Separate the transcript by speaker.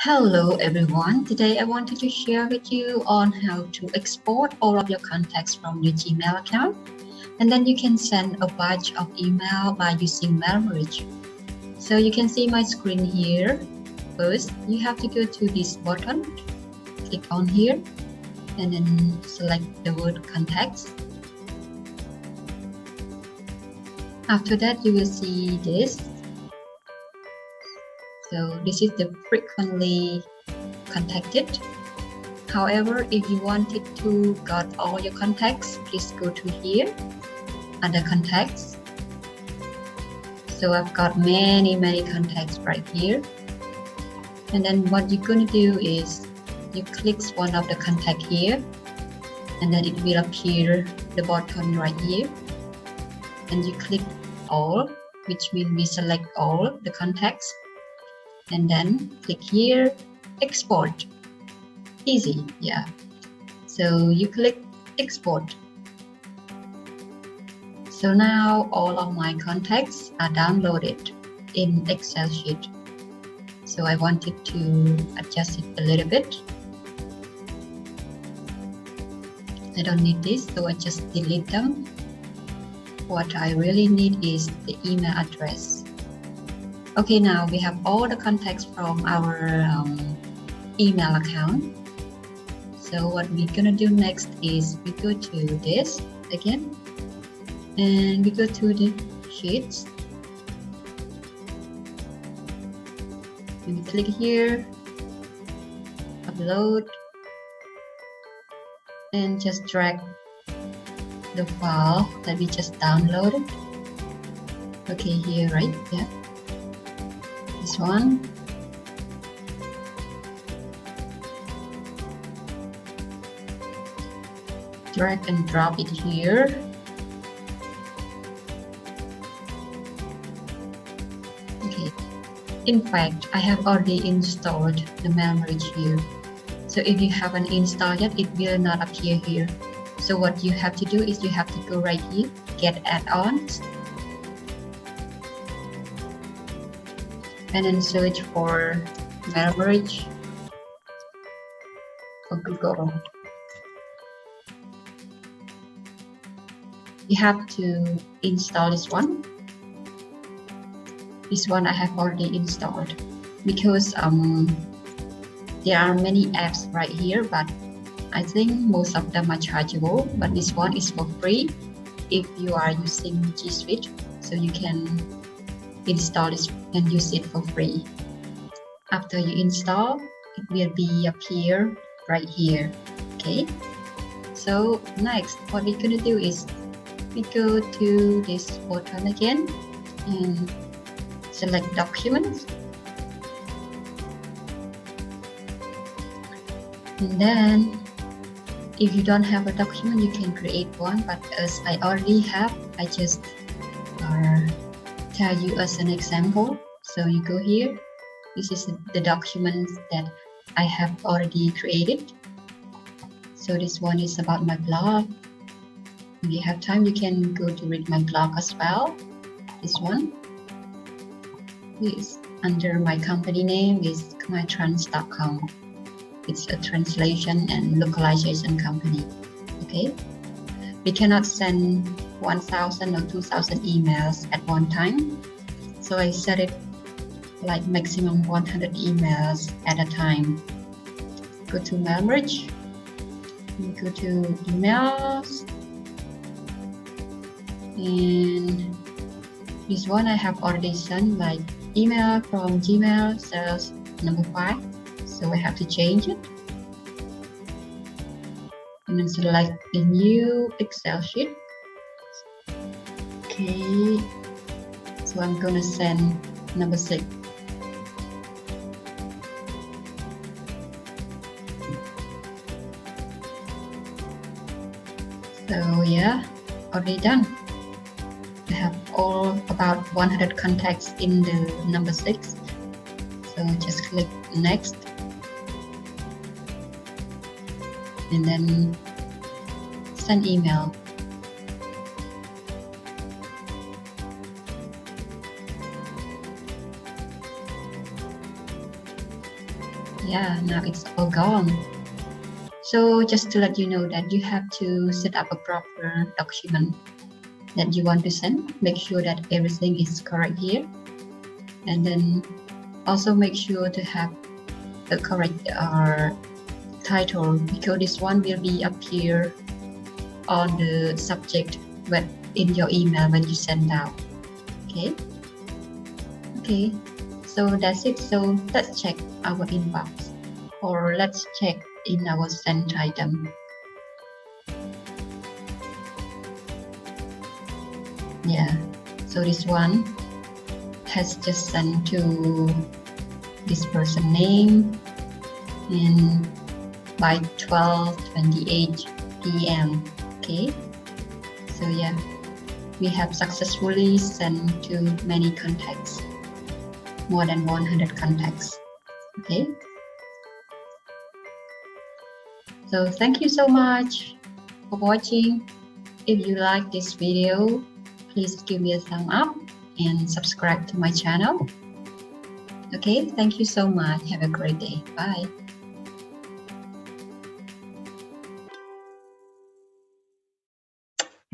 Speaker 1: Hello everyone. Today I wanted to share with you on how to export all of your contacts from your Gmail account, and then you can send a batch of email by using MailMerge. So you can see my screen here. First, you have to go to this button, click on here, and then select the word contacts. After that, you will see this. So this is the frequently contacted. However, if you wanted to got all your contacts, please go to here under contacts. So I've got many contacts right here. And then what you're going to do is you click one of the contact here, and then it will appear the button right here. And you click all, which means we select all the contacts. And then click here, export. Easy, yeah. So you click export. So now all of my contacts are downloaded in Excel sheet. So I wanted to adjust it a little bit. I don't need this, so I just delete them. What I really need is the email address. Okay, now we have all the contacts from our email account. So what we're gonna do next is we go to this again, and we go to the sheets. And we click here, upload, and just drag the file that we just downloaded. Okay, here, right? Yeah. This one. Drag and drop it here. Okay. In fact, I have already installed the MailMerge here. So if you haven't installed yet, it will not appear here. So what you have to do is you have to go right here, get add-ons, and then search for MailMerge for Google. You have to install this one. This one I have already installed because there are many apps right here, but I think most of them are chargeable, but this one is for free if you are using G Suite, so you can install this and use it for free. After you install, it will be appear right here. Okay, so next what we're gonna do is we go to this button again and select documents, and then if you don't have a document, you can create one, but as I already have, I just tell you as an example. So you go here, this is the document that I have already created. So this one is about my blog. If you have time, you can go to read my blog as well. This one is under my company name is khmertrans.com. It's a translation and localization company. Okay, we cannot send 1,000 or 2,000 emails at one time, so I set it like maximum 100 emails at a time. Go to MailMerge, go to emails, and this one I have already sent, like email from Gmail sales number 5. So I have to change it, and then select a new Excel sheet. Okay, so I'm gonna send number 6. So yeah, already done. I have all about 100 contacts in the number 6. So just click next. And then send email. Yeah, now it's all gone. So just to let you know that you have to set up a proper document that you want to send. Make sure that everything is correct here. And then also make sure to have the correct title, because this one will be appear on the subject when in your email when you send out. Okay, so that's it. So let's check our inbox, or let's check in our sent item. Yeah, so this one has just sent to this person name and by 12:28 p.m. Okay, so yeah, we have successfully sent to many contacts, more than 100 contacts. Okay, so thank you so much for watching. If you like this video, please give me a thumb up and subscribe to my channel. Okay, thank you so much. Have a great day. Bye.